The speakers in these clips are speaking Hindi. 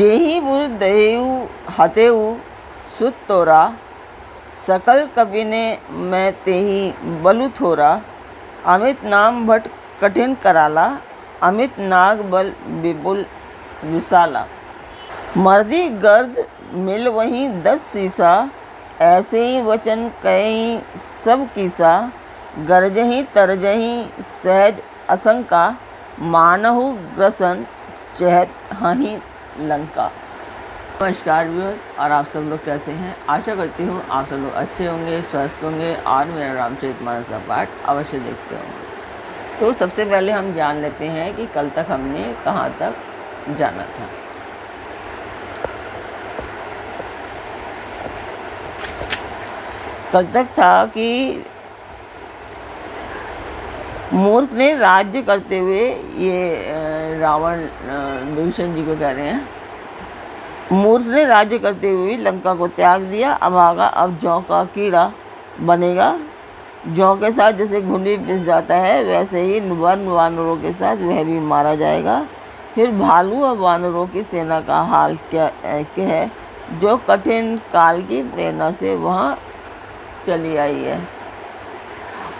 जेहि बुर दहेउ हतेउ सुत तोरा, सकल कबिने मैं तेहि बलु थोरा। अमित नाम भट कठिन कराला, अमित नाग बल विपुल विशाला। मर्दी गर्द मिल वहीं 10 सीसा, ऐसे ही वचन कहीं सब कीसा। गरजही तरजही सहज आशंका, मानहु ग्रसन चहत हहीं लंका। नमस्कार व्यूअर्स, और आप सब लोग कैसे हैं? आशा करती हूँ आप सब लोग अच्छे होंगे, स्वस्थ होंगे और मेरा रामचरितमानस का पाठ अवश्य देखते होंगे। तो सबसे पहले हम जान लेते हैं कि कल तक हमने कहाँ तक जाना था। कल तक था कि मूर्ख ने राज्य करते हुए, ये रावण विभीषण जी को कह रहे हैं, मूर्ख ने राज्य करते हुए लंका को त्याग दिया, अब आगा अब जौ का कीड़ा बनेगा। जौ के साथ जैसे घुंडी पिस जाता है, वैसे ही वन वानरों के साथ वह भी मारा जाएगा। फिर भालू और वानरों की सेना का हाल क्या है, जो कठिन काल की प्रेरणा से वहाँ चली आई है,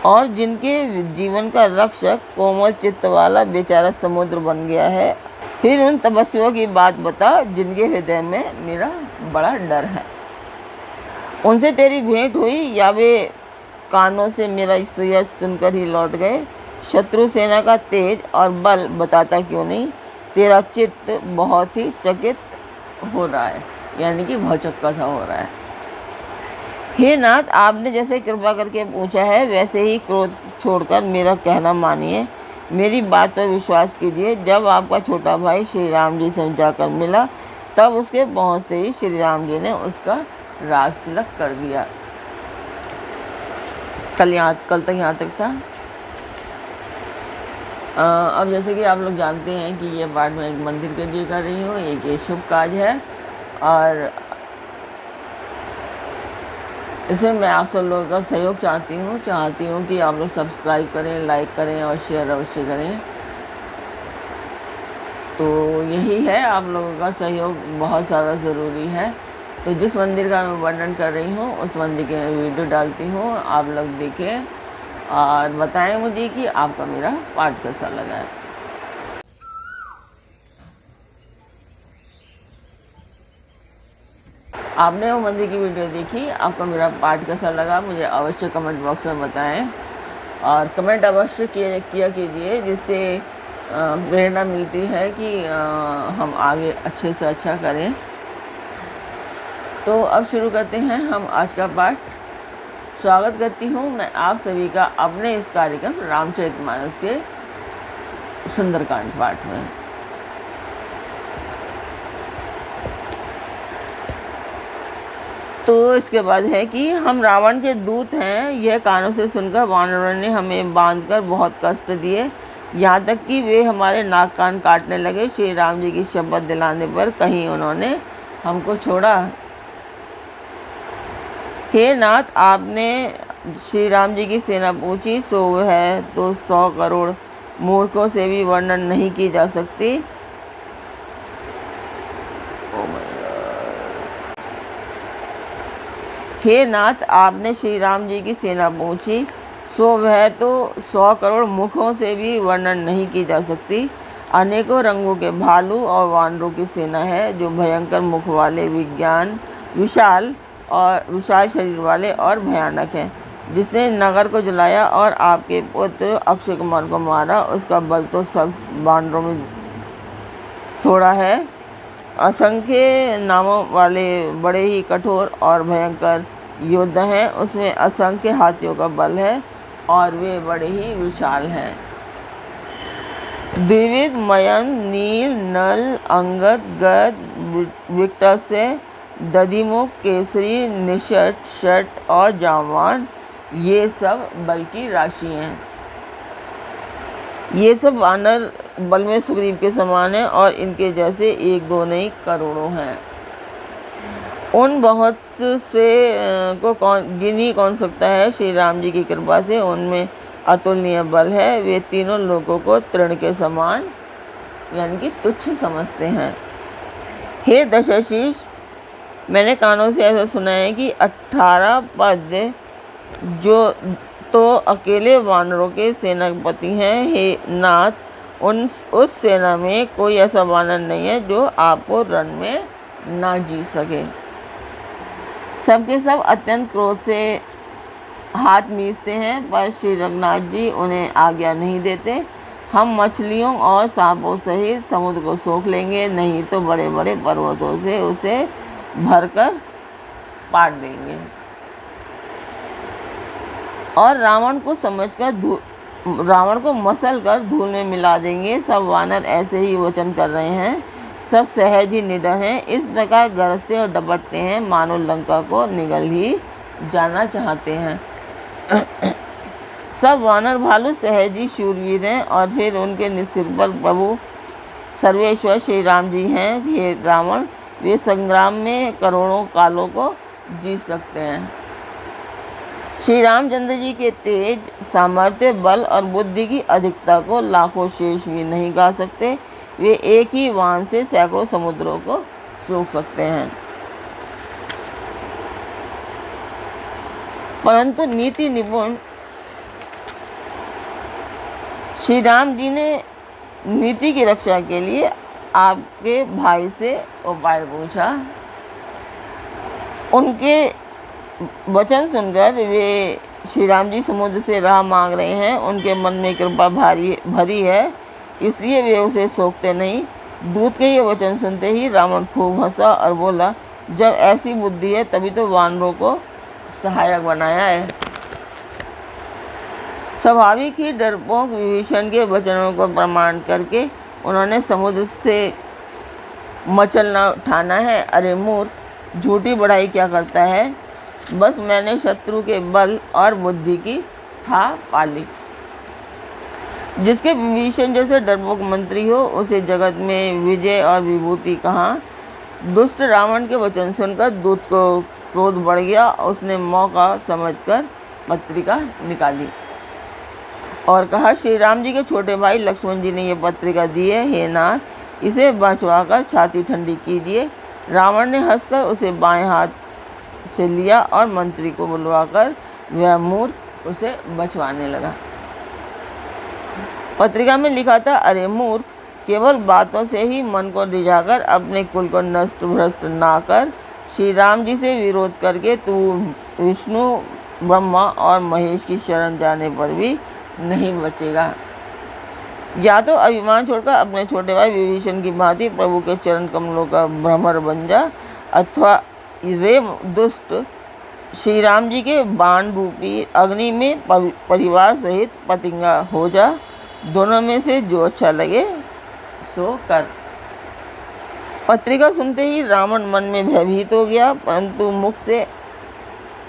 और जिनके जीवन का रक्षक कोमल चित्त वाला बेचारा समुद्र बन गया है। फिर उन तपस्वियों की बात बता, जिनके हृदय में मेरा बड़ा डर है। उनसे तेरी भेंट हुई या वे कानों से मेरा सुयश सुनकर ही लौट गए। शत्रु सेना का तेज और बल बताता क्यों नहीं, तेरा चित्त बहुत ही चकित हो रहा है, यानी कि भौचक्का सा हो रहा है। हे नाथ, आपने जैसे कृपा करके पूछा है, वैसे ही क्रोध छोड़कर मेरा कहना मानिए, मेरी बात पर विश्वास कीजिए। जब आपका छोटा भाई श्री राम जी से जाकर मिला, तब उसके पहुँच से ही श्री राम जी ने उसका राज तिलक कर दिया। कल तक यहाँ तक था। अब जैसे कि आप लोग जानते हैं कि ये पाठ मैं एक मंदिर के लिए कर रही हूँ, एक ये शुभ कार्य है, और इसमें मैं आप सब लोगों का सहयोग चाहती हूँ कि आप लोग सब्सक्राइब करें, लाइक करें और शेयर अवश्य करें। तो यही है, आप लोगों का सहयोग बहुत ज़्यादा ज़रूरी है। तो जिस मंदिर का मैं वर्णन कर रही हूँ, उस मंदिर के वीडियो डालती हूँ, आप लोग देखें और बताएं मुझे कि आपका मेरा पाठ कैसा लगा है। आपने वो मंदिर की वीडियो देखी, आपका मेरा पाठ कैसा लगा, मुझे अवश्य कमेंट बॉक्स में बताएं, और कमेंट अवश्य किया कीजिए, जिससे प्रेरणा मिलती है कि हम आगे अच्छे से अच्छा करें। तो अब शुरू करते हैं हम आज का पाठ। स्वागत करती हूँ मैं आप सभी का अपने इस कार्यक्रम रामचरितमानस के सुंदरकांड पाठ में। तो इसके बाद है कि हम रावण के दूत हैं, यह कानों से सुनकर वानरों ने हमें बांधकर बहुत कष्ट दिए, यहाँ तक कि वे हमारे नाक कान काटने लगे। श्री राम जी की शपथ दिलाने पर कहीं उन्होंने हमको छोड़ा। हे नाथ, आपने श्री राम जी की सेना पूछी, सो है तो 100 करोड़ मूर्खों से भी वर्णन नहीं की जा सकती। हे नाथ, आपने श्री राम जी की सेना पूछी, सो वह तो 100 करोड़ मुखों से भी वर्णन नहीं की जा सकती। अनेकों रंगों के भालू और वानरों की सेना है, जो भयंकर मुख वाले, विशाल शरीर वाले और भयानक हैं। जिसने नगर को जलाया और आपके पुत्र अक्षय कुमार को मारा, उसका बल तो सब वानरों में थोड़ा है। असंख्य नामों वाले बड़े ही कठोर और भयंकर योद्धा हैं, उसमें असंख्य हाथियों का बल है और वे बड़े ही विशाल हैं। द्विविध, मयंक, नील, नल, अंगद, गद, विकटस्य, दधिमुख, केसरी, निषट, शट और जामवान, ये सब बल की राशि हैं। ये सब वानर बल में सुग्रीव के समान हैं, और इनके जैसे एक दो नहीं करोड़ों हैं। उन बहुत से को कौन सकता है। श्री राम जी की कृपा से उनमें अतुलनीय बल है। वे तीनों लोगों को तृण के समान, यानी कि तुच्छ समझते हैं। हे दशशीष, मैंने कानों से ऐसा सुना है कि 18 पद जो तो अकेले वानरों के सेनापति हैं। हे नाथ, उस सेना में कोई ऐसा वानर नहीं है जो आपको रण में ना जीत सके। सबके सब अत्यंत क्रोध से हाथ मीचते हैं, पर श्री रघुनाथ जी उन्हें आज्ञा नहीं देते। हम मछलियों और सांपों सहित समुद्र को सोख लेंगे, नहीं तो बड़े बड़े पर्वतों से उसे भरकर पाट देंगे। और रावण को मसल कर धूल में मिला देंगे। सब वानर ऐसे ही वचन कर रहे हैं, सब सहज ही निडर हैं। इस प्रकार गरजते और डपटते हैं, मानो लंका को निगल ही जाना चाहते हैं। सब वानर भालू सहज ही शूरवीर हैं, और फिर उनके निसिर पर प्रभु सर्वेश्वर श्री राम जी हैं। हे रावण, वे संग्राम में करोड़ों कालों को जीत सकते हैं। श्री रामचंद्र जी के तेज, सामर्थ्य, बल और बुद्धि की अधिकता को लाखों शेष भी नहीं गा सकते। वे एक ही वाहन से सैकड़ों समुद्रों को सोख सकते हैं। परंतु नीति निपुण श्री राम जी ने नीति की रक्षा के लिए आपके भाई से उपाय पूछा। उनके वचन सुनकर वे श्री राम जी समुद्र से राह मांग रहे हैं। उनके मन में कृपा भरी है, इसलिए वे उसे सोखते नहीं। दूत के ये वचन सुनते ही रावण खूब हंसा और बोला, जब ऐसी बुद्धि है तभी तो वानरों को सहायक बनाया है। स्वाभाविक ही डरपोक विभीषण के वचनों को प्रमाण करके उन्होंने समुद्र से मचलना ठाना है। अरे मूर्ख, झूठी बढ़ाई क्या करता है? बस मैंने शत्रु के बल और बुद्धि की था पाली। जिसके विभीषण जैसे डरपोक मंत्री हो, उसे जगत में विजय और विभूति कहाँ। दुष्ट रावण के वचन सुनकर दूत को क्रोध बढ़ गया। उसने मौका समझकर पत्रिका निकाली और कहा, श्री राम जी के छोटे भाई लक्ष्मण जी ने यह पत्रिका दी है। हे नाथ, इसे बचवाकर छाती ठंडी कीजिए। रावण ने हंसकर उसे बाएं हाथ से लिया और मंत्री को बुलवाकर वह मूर्ख उसे बचवाने लगा। पत्रिका में लिखा था, अरे मूर्ख, केवल बातों से ही मन को रिझाकर अपने कुल को नष्ट भ्रष्ट ना कर। श्री राम जी से विरोध करके तू विष्णु, ब्रह्मा और महेश की शरण जाने पर भी नहीं बचेगा। या तो अभिमान छोड़कर अपने छोटे भाई विभीषण की भांति प्रभु के चरण कमलों का भ्रमर बन जा, अथवा रे दुष्ट श्री राम जी के बाण रूपी अग्नि में परिवार सहित पतंगा हो जा। दोनों में से जो अच्छा लगे सो कर। पत्रिका सुनते ही रावण मन में भयभीत हो गया, परंतु मुख से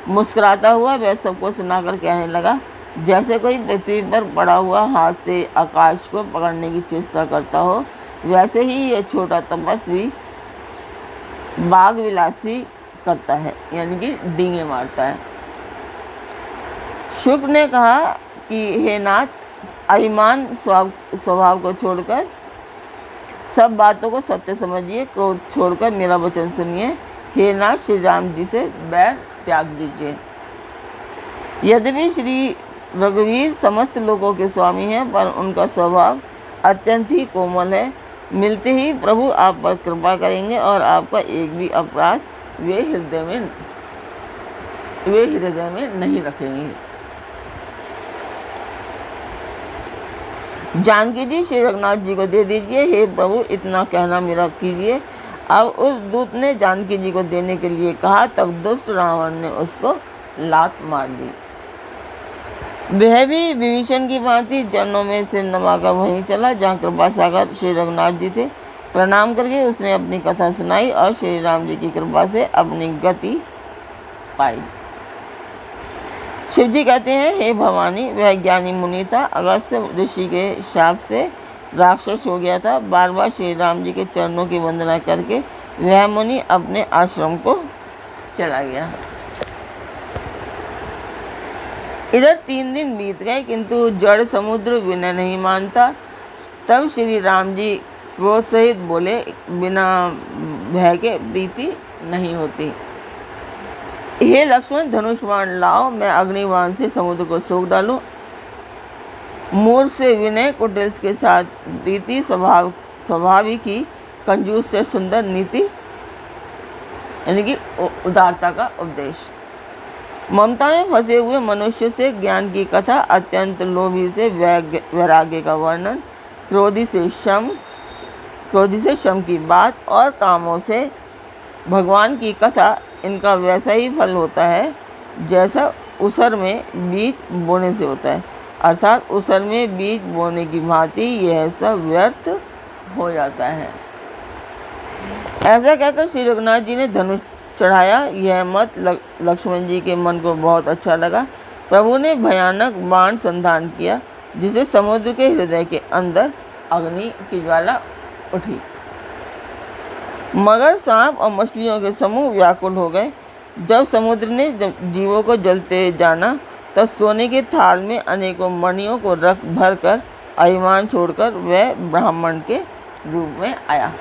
मुस्कुराता हुआ वह सबको सुनाकर कहने लगा, जैसे कोई पृथ्वी पर पड़ा हुआ हाथ से आकाश को पकड़ने की चेष्टा करता हो, वैसे ही यह छोटा तपस्वी बाग विलासी करता है, यानी कि डींगे मारता है। शुक ने कहा कि हे नाथ, अभिमान स्वभाव को छोड़कर सब बातों को सत्य समझिए, क्रोध छोड़कर मेरा वचन सुनिए। हे नाथ, श्री राम जी से बैर त्याग दीजिए। यद्यपि श्री रघुवीर समस्त लोगों के स्वामी हैं, पर उनका स्वभाव अत्यंत ही कोमल है। मिलते ही प्रभु आप पर कृपा करेंगे और आपका एक भी अपराध वे हृदय में नहीं रखेंगे। जानकी जी श्री रघुनाथ जी को दे दीजिए। हे प्रभु, इतना कहना मेरा कीजिए। अब उस दूत ने जानकी जी को देने के लिए कहा, तब दुष्ट रावण ने उसको लात मार दी। वह भी विभीषण की भांति चरणों में सिर नवाकर वहीं चला जहाँ कृपा सागर श्री रघुनाथ जी थे। प्रणाम करके उसने अपनी कथा सुनाई और श्री राम जी की कृपा से अपनी गति पाई। शिव जी कहते हैं, हे भवानी, वह ज्ञानी मुनि था। अगस्त्य ऋषि के शाप से राक्षस हो गया था। बार बार श्री राम जी के चरणों की वंदना करके वह मुनि अपने आश्रम को चला गया। इधर 3 दिन बीत गए, किंतु जड़ समुद्र विनय नहीं मानता। तब श्री राम जी क्रोध सहित बोले, बिना भय के प्रीति नहीं होती। हे लक्ष्मण, धनुष बाण लाओ, मैं अग्निबाण से समुद्र को सोख डालूं। मूर्ख से विनय, कुटिल के साथ प्रीति, स्वाभाविक ही कंजूस से सुंदर नीति, यानी कि उदारता का उपदेश। ममता में फंसे हुए मनुष्य से ज्ञान की कथा, अत्यंत लोभी से वैराग्य का वर्णन, क्रोधी से शम की बात और कामों से भगवान की कथा, इनका वैसा ही फल होता है जैसा उसर में बीज बोने से होता है। अर्थात उसर में बीज बोने की भांति यह सब व्यर्थ हो जाता है। ऐसा कहकर श्री रघुनाथ जी ने धनुष चढ़ाया। यह मत लक्ष्मण जी के मन को बहुत अच्छा लगा। प्रभु ने भयानक बाण संधान किया, जिसे समुद्र के हृदय के अंदर अग्नि की ज्वाला उठी। मगर, सांप और मछलियों के समूह व्याकुल हो गए। जब समुद्र ने जीवों को जलते जाना, तब सोने के थाल में अनेकों मणियों को रख भर कर अभिमान छोड़कर वह ब्राह्मण के रूप में आया।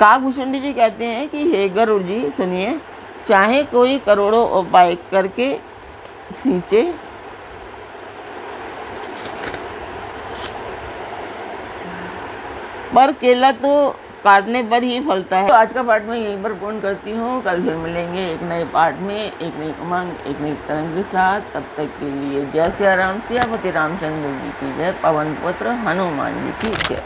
काकभूषण जी कहते हैं कि हे गरुड़ जी, सुनिए, चाहे कोई करोड़ों उपाय करके सींचे, पर केला तो काटने पर ही फलता है। तो आज का पाठ मैं यहीं पर पूर्ण करती हूँ। कल फिर मिलेंगे एक नए पाठ में, एक नई उमंग, एक नई तरंग के साथ। तब तक के लिए जय सिया राम, सियापति रामचंद्र जी की जय, पवन पुत्र हनुमान जी की जय।